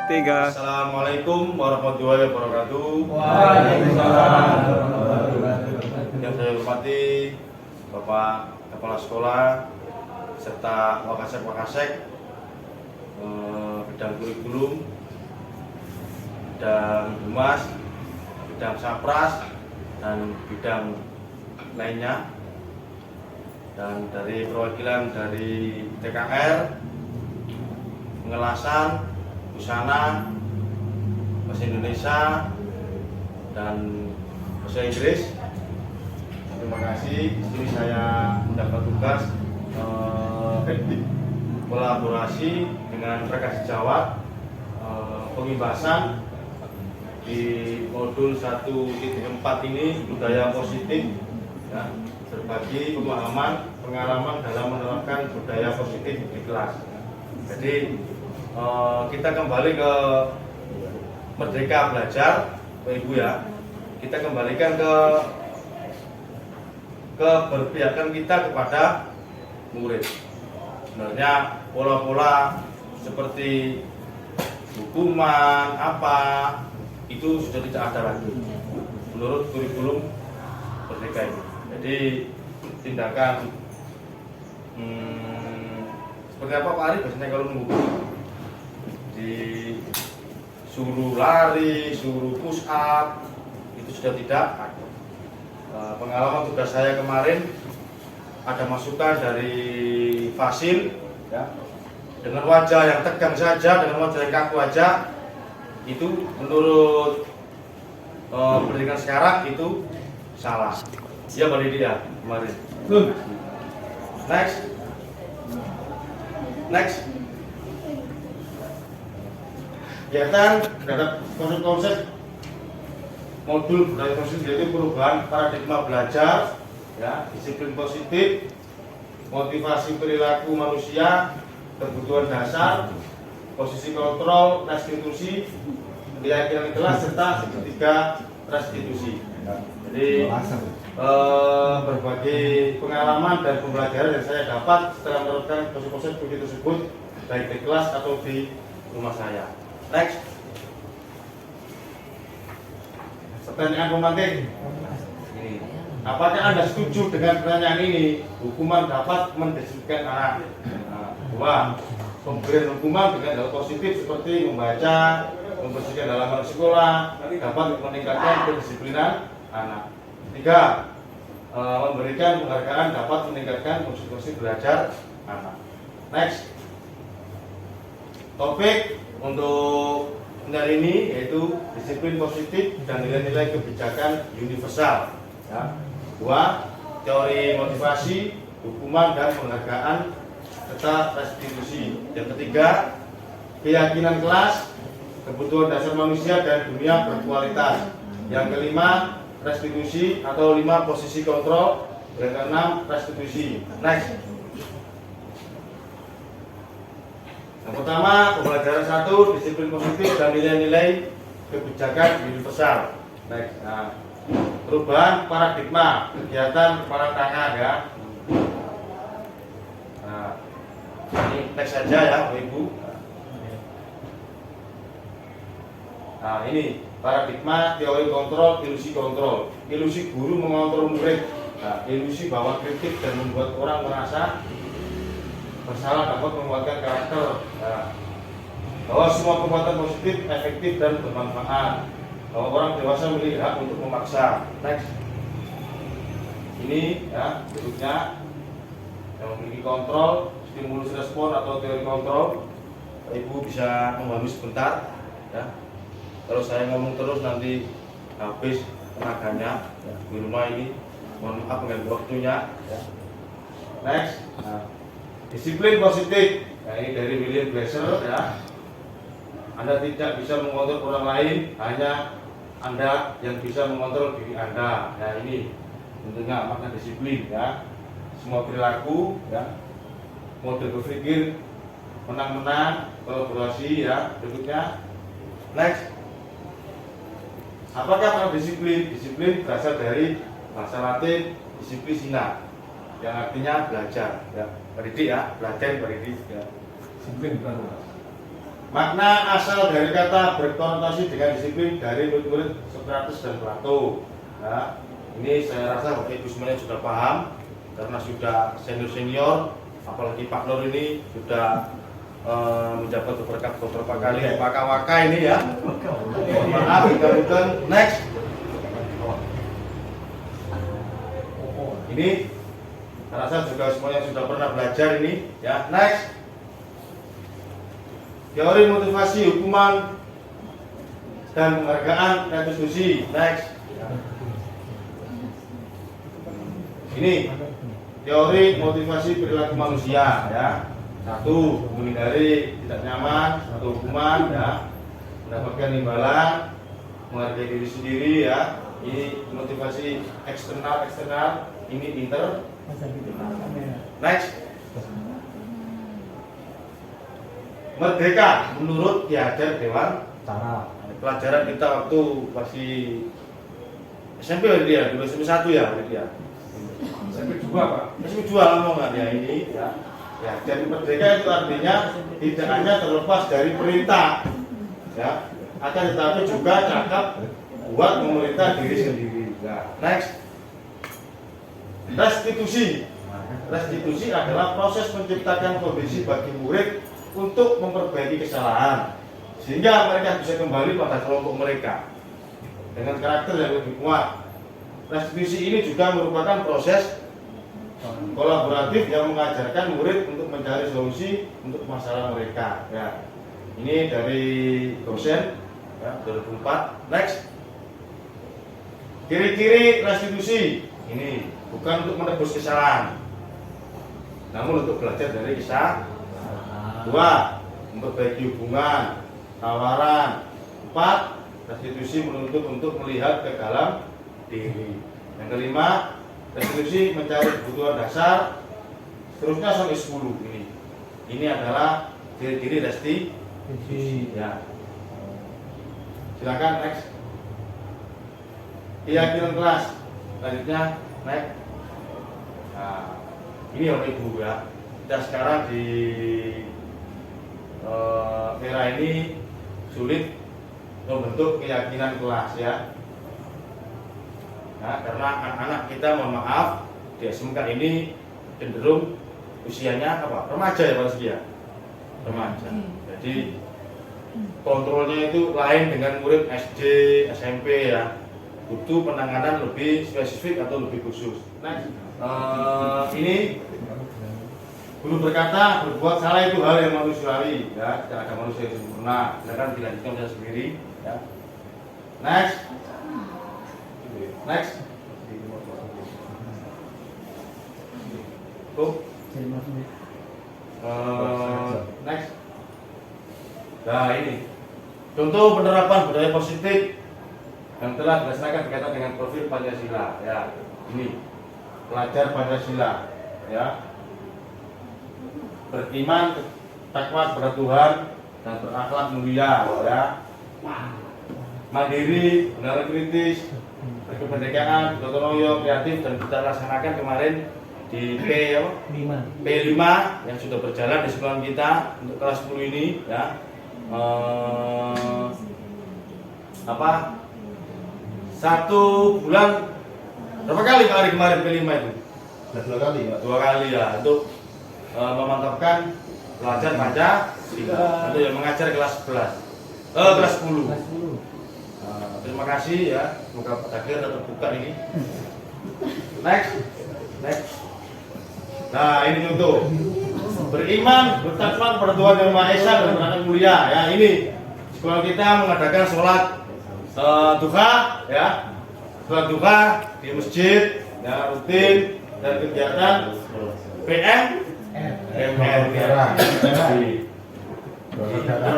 Tiga. Assalamualaikum warahmatullahi wabarakatuh. Waalaikumsalam warahmatullahi wabarakatuh. Yang saya hormati Bapak Kepala Sekolah serta Wakasek bidang kurikulum, bidang humas, bidang sapras, dan bidang lainnya, dan dari perwakilan dari TKR, pengelasan, busana, bahasa Indonesia, dan bahasa Inggris. Terima kasih. Di sini saya mendapat tugas kolaborasi dengan Rekasi Jawa, pengibasan di modul 1.4 ini, budaya positif, ya, berbagi pengalaman dalam menerapkan budaya positif di kelas. Jadi kita kembali ke Merdeka Belajar, Bapak Ibu ya. Kita kembalikan ke keberpihakan kita kepada murid. Sebenarnya pola-pola seperti hukuman apa itu sudah tidak ada lagi menurut kurikulum Merdeka ini. Jadi tindakan seperti apa Pak Ari biasanya kalau menghukum? Disuruh lari, suruh push up, itu sudah tidak ada. Pengalaman tugas saya kemarin ada masukan dari Fasil, ya, dengan wajah yang tegang saja, dengan wajah yang kaku aja, itu menurut pendidikan sekarang itu salah. Iya Mbak Lydia kemarin. Next. Kegiatan terhadap konsep modul budaya positif, yaitu perubahan paradigma belajar, ya, disiplin positif, motivasi perilaku manusia, kebutuhan dasar, posisi kontrol, restitusi, keyakinan kelas, serta ketiga restitusi. Jadi berbagai pengalaman dan pembelajaran yang saya dapat setelah menerapkan konsep-konsep tersebut, baik di kelas atau di rumah saya. Next. Pertanyaan pembanting. Apakah Anda setuju dengan pertanyaan ini? Hukuman dapat mendisiplinkan anak. Dua, pemberian hukuman dengan hal positif seperti membaca, membersihkan halaman sekolah dapat meningkatkan kedisiplinan anak. Tiga, memberikan penghargaan dapat meningkatkan konsentrasi belajar anak. Next. Topik untuk hari ini yaitu disiplin positif dan nilai-nilai kebijakan universal. Ya. Dua, teori motivasi, hukuman dan penghargaan serta restitusi. Yang ketiga, keyakinan kelas, kebutuhan dasar manusia dan dunia berkualitas. Yang kelima, restitusi atau 5 posisi kontrol. Yang keenam, restitusi. Next. Yang pertama, pembelajaran 1, disiplin positif dan nilai-nilai kebijakan universal. Next. Nah, perubahan paradigma kegiatan kepala tangan ya. Nah, ini next saja ya, Bapak Ibu. Nah, ini paradigma teori kontrol, ilusi kontrol. Ilusi guru mengontrol murid. Nah, ilusi bahwa kritik dan membuat orang merasa bersalah dapat menguatkan karakter. Nah, bahwa semua perbuatan positif, efektif dan bermanfaat. Bahwa orang dewasa memiliki hak untuk memaksa. Next. Ini ya berikutnya yang memiliki kontrol, stimulus respon atau teori kontrol. Ibu bisa memahami sebentar. Ya. Kalau saya ngomong terus nanti habis tenaganya ya, di rumah ini. Mohon maaf mengganggu waktunya. Ya. Next. Nah, disiplin positif, nah, ini dari William Glasser ya. Anda tidak bisa mengontrol orang lain, hanya Anda yang bisa mengontrol diri Anda. Nah, ini tentunya makna disiplin ya. Semua perilaku ya, mode berpikir menang-menang, kolaborasi ya. Berikutnya, next. Apakah makna disiplin? Disiplin berasal dari bahasa Latin disciplina, yang artinya belajar ya. Pendidik ya, belajar pendidik ya. Disiplin baru. Makna asal dari kata berkonotasi dengan disiplin dari murid-murid Sokrates dan Plato. Nah, ini saya rasa Bapak Ibu semuanya sudah paham karena sudah senior-senior, apalagi Pak Nur ini sudah menjabat beberapa kali waka-waka ini ya. Mohon maaf, bukan. Next. Ini saya rasa juga semuanya sudah pernah belajar ini ya. Next. Teori motivasi hukuman dan penghargaan restitusi. Next. Ini teori motivasi perilaku manusia ya. Satu, menghindari tidak nyaman atau hukuman ya, mendapatkan imbalan, menghargai diri sendiri ya. Ini motivasi eksternal, ini inter. Next. Merdeka menurut Ki Hajar Dewantara. Pelajaran kita waktu masih SMP dia, dulu SMP 1 ya, dia. SMP 2 Pak. SMP 2 ngomongan ya ini ya. Ya, jadi merdeka itu artinya tidak hanya terlepas dari perintah, ya, akan tetapi juga cakap buat memerintah diri sendiri. Nah, next, restitusi. Restitusi adalah proses menciptakan kondisi bagi murid untuk memperbaiki kesalahan, sehingga mereka bisa kembali pada kelompok mereka dengan karakter yang lebih kuat. Restitusi ini juga merupakan proses kolaboratif yang mengajarkan murid untuk mencari solusi untuk masalah mereka. Ya, ini dari dosen ya, 2004. Next, ciri-ciri restitusi ini bukan untuk menebus kesalahan, namun untuk belajar dari kisah. 2, memperbaiki hubungan, tawaran. 4, restitusi menuntut untuk melihat ke dalam diri. Yang kelima, restitusi mencari kebutuhan dasar, seterusnya sampai 10 ini. Ini adalah ciri-ciri restitusi. Ya. Silakan next. Keyakinan kelas. Selanjutnya next. Nah, ini Bapak Ibu ya. Kita sekarang di era ini sulit membentuk keyakinan kelas ya. Nah, karena anak-anak kita mohon maaf di SMK ini cenderung usianya apa? Remaja ya Pak Rizky ya? Remaja. Jadi kontrolnya itu lain dengan murid SD, SMP ya. Butuh penanganan lebih spesifik atau lebih khusus. Nah, ini guru berkata berbuat salah itu hal yang manusiawi ya, tidak ada manusia yang sempurna. Silakan dilanjutkan saya sendiri ya. Next. Next. Tuh. Next. Nah ini contoh penerapan budaya positif yang telah dilaksanakan berkaitan dengan profil Pancasila ya. Ini pelajar Pancasila ya, beriman takwa kepada Tuhan dan berakhlak mulia ya, mandiri, benar kritis, berkependekaan, gotong royong, kreatif, dan kita laksanakan kemarin di P5 yang sudah berjalan di sekolah kita untuk kelas 10 ini ya. Satu bulan berapa kali Pak Ari kemarin P5 itu? 2 kali ya. 2 kali ya untuk memantapkan pelajar Pancasila untuk yang mengajar kelas 11, kelas 10. Terima kasih ya, semoga Pak Takir terbuka ini. Next. Nah ini contoh beriman, bertakwa kepada Tuhan Yang Maha Esa dan berakhlak mulia ya. Ini sekolah kita mengadakan sholat duha ya, sholat duha di masjid ya, rutin, dan kegiatan PM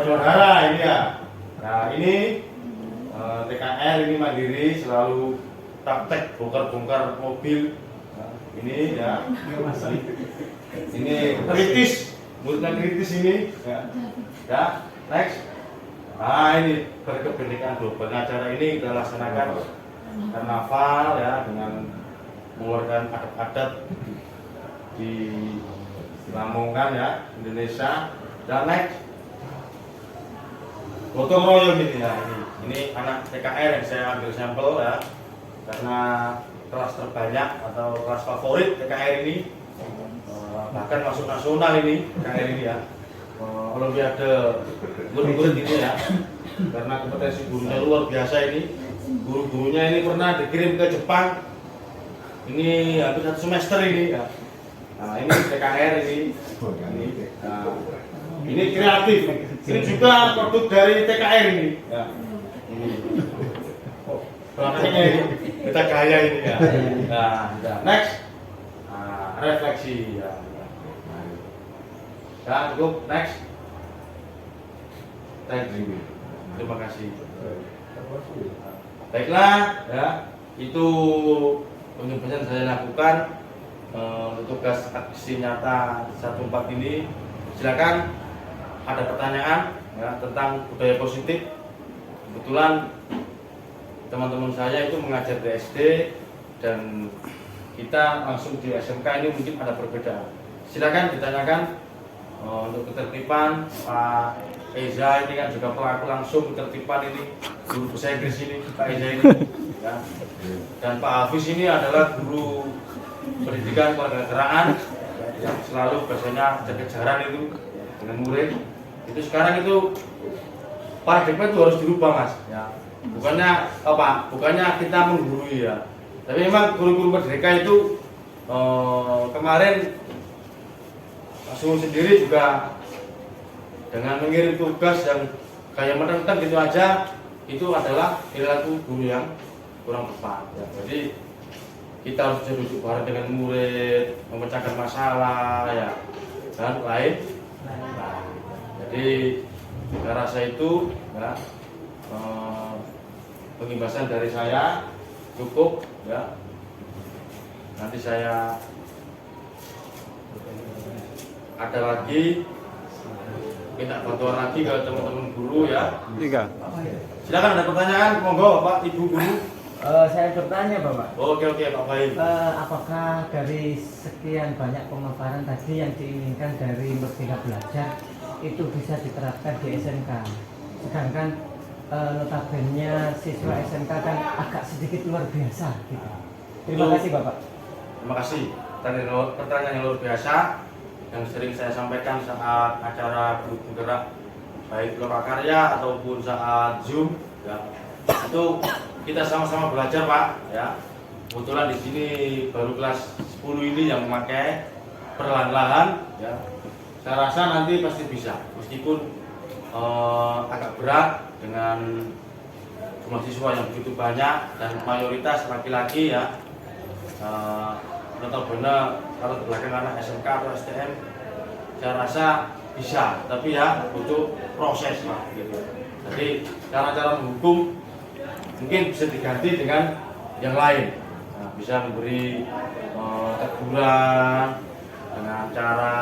Saudara ini ya. Nah ini TKR ini mandiri, selalu praktek bongkar-bongkar mobil. Nah, ini ya. Ini kritis, muridnya kritis ini. Ya, next. Nah ini berkebenekaan global. Acara ini kita laksanakan karnaval ya, dengan mengeluarkan adat-adat di Lamongan ya, Indonesia. Dan next. gotong royong ini ya. Ini anak TKR yang saya ambil sampel ya, karena kelas terbanyak atau kelas favorit TKR ini, bahkan masuk nasional ini TKR ini ya, olimpiade guru-guru ini ya, karena kompetensi gurunya luar biasa ini. Guru-gurunya ini pernah dikirim ke Jepang, ini hampir 1 semester ini ya. Nah ini TKR ini, ini kreatif, ini juga produk dari TKR ini ya. Ini belakangnya ini kita gaya ini ya. Nah, next, refleksi ya. Nah, cukup, next. Thank you. Terima kasih. Baiklah, ya itu penjelasan saya lakukan untuk tugas aksi nyata 14 ini. Silakan ada pertanyaan ya, tentang budaya positif. Kebetulan teman-teman saya itu mengajar di SD dan kita langsung di SMK ini mungkin ada perbedaan. Silakan ditanyakan untuk ketertiban. Pak Eza ini kan juga pelaku langsung ketertiban ini, guru bahasa Inggris ini Pak Eza ini ya. Dan Pak Hafiz ini adalah guru pendidikan kewarganegaraan yang selalu biasanya kejaran itu dengan murid. Itu sekarang itu paradigma itu harus dirubah mas ya. Bukannya kita menggurui ya, tapi memang guru-guru merdeka itu kemarin Pak Suhu sendiri juga dengan mengirim tugas yang kayak menentang gitu aja, itu adalah perilaku guru yang kurang tepat ya. Jadi kita harus duduk bareng dengan murid, memecahkan masalah ya, dan lain. Nah, jadi saya rasa itu ya, pengimbasan dari saya cukup ya. Nanti saya ada lagi minta bantuan lagi ke teman-teman guru ya. Silakan ada pertanyaan, monggo Bapak Ibu guru. Saya bertanya Bapak. Oke Pak Baim. Apakah dari sekian banyak pemaparan tadi yang diinginkan dari Merdeka Belajar itu bisa diterapkan di SMK? Sedangkan notabene siswa SMK kan agak sedikit luar biasa gitu. Terima kasih Bapak. Terima kasih. Pertanyaan yang luar biasa yang sering saya sampaikan saat acara grup penggerak baik Lokakarya ataupun saat Zoom ya. Itu kita sama-sama belajar Pak ya. Kebetulan di sini baru kelas 10 ini yang memakai perlahan-lahan ya. Saya rasa nanti pasti bisa meskipun agak berat dengan jumlah siswa yang begitu banyak dan mayoritas laki-laki ya. Notabene kalau di belakang anak SMK atau STM saya rasa bisa, tapi ya butuh proses lah gitu. Jadi cara-cara menghukum mungkin bisa diganti dengan yang lain. Nah, bisa memberi teguran dengan cara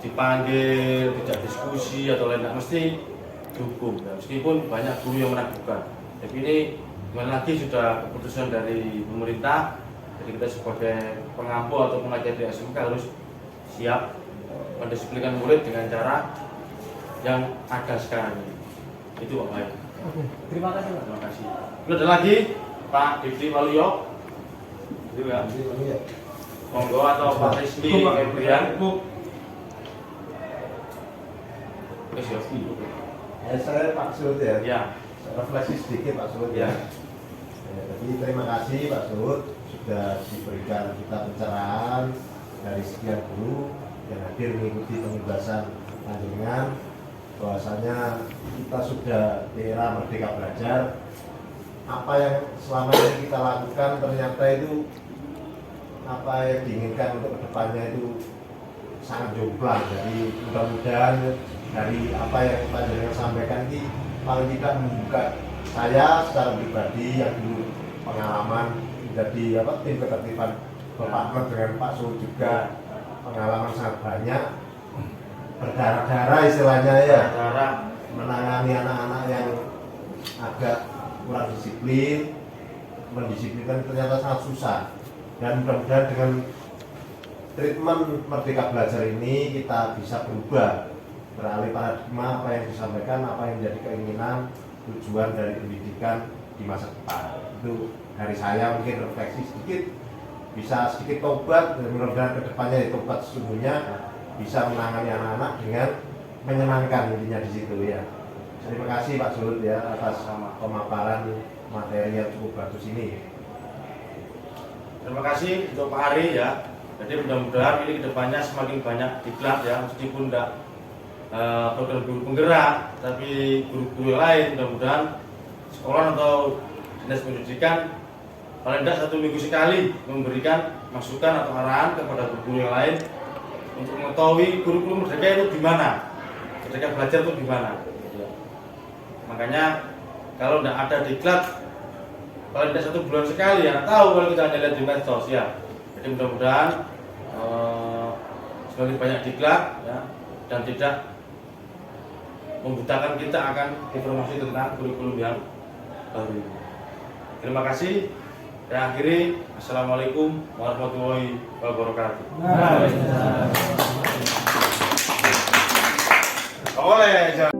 dipanggil, tidak diskusi atau lain, tidak mesti dihukum. Ya, meskipun banyak guru yang melakukan. Tapi ini kembali lagi sudah keputusan dari pemerintah. Jadi kita sebagai pengampu atau pengajar di SMK harus siap mendisiplinkan murid dengan cara yang ada sekarang ini. Itu Pak Baik. Oke, terima kasih Pak. Terima kasih. Lalu ada lagi Pak Didi Waluyo. Itu ya. Monggo atau Pak Rizky Febrian. Saya Pak Suhud ya. Ya. Refleksi sedikit Pak Suhud Ya. Jadi terima kasih Pak Suhud sudah diberikan kita pencerahan dari sekian guru yang hadir mengikuti pembebasan panjenengan, bahwasanya kita sudah di era Merdeka Belajar. Apa yang selama ini kita lakukan ternyata itu apa yang diinginkan untuk kedepannya itu sangat jomplang. Jadi mudah-mudahan dari apa yang panjenengan sampaikan ini paling tidak membuka saya secara pribadi yang dulu pengalaman menjadi tim ketertiban berpartner dengan Pak Suhud juga pengalaman sangat banyak, berdarah-darah istilahnya ya, menangani anak-anak yang agak kurang disiplin, mendisiplinkan ternyata sangat susah. Dan mudah-mudahan dengan treatment Merdeka Belajar ini kita bisa berubah beralih paradigma apa yang disampaikan, apa yang menjadi keinginan, tujuan dari pendidikan di masa depan. Itu dari saya mungkin refleksi sedikit, bisa sedikit tobat, dan mudah-mudahan kedepannya tobat sesungguhnya bisa menangani anak-anak dengan menyenangkan intinya di situ ya. Terima kasih Pak Zuhud ya atas pemaparan materi yang cukup bagus ini. Terima kasih untuk Pak Ari ya. Jadi mudah-mudahan ini kedepannya semakin banyak diklat ya, meskipun tidak program guru penggerak, tapi guru-guru lain mudah-mudahan sekolah atau dinas pendidikan paling tidak 1 minggu sekali memberikan masukan atau arahan kepada guru-guru yang lain untuk mengetahui kurikulum merdeka itu gimana, merdeka belajar itu gimana. Makanya kalau tidak ada diklat paling tidak 1 bulan sekali ya, tahu kalau kita hanya lihat di medsos ya. Jadi mudah-mudahan semakin banyak diklat ya, dan tidak membutakan kita akan informasi tentang kurikulum yang baru. Terima kasih. Saya akhiri. Assalamualaikum warahmatullahi wabarakatuh. Oleh.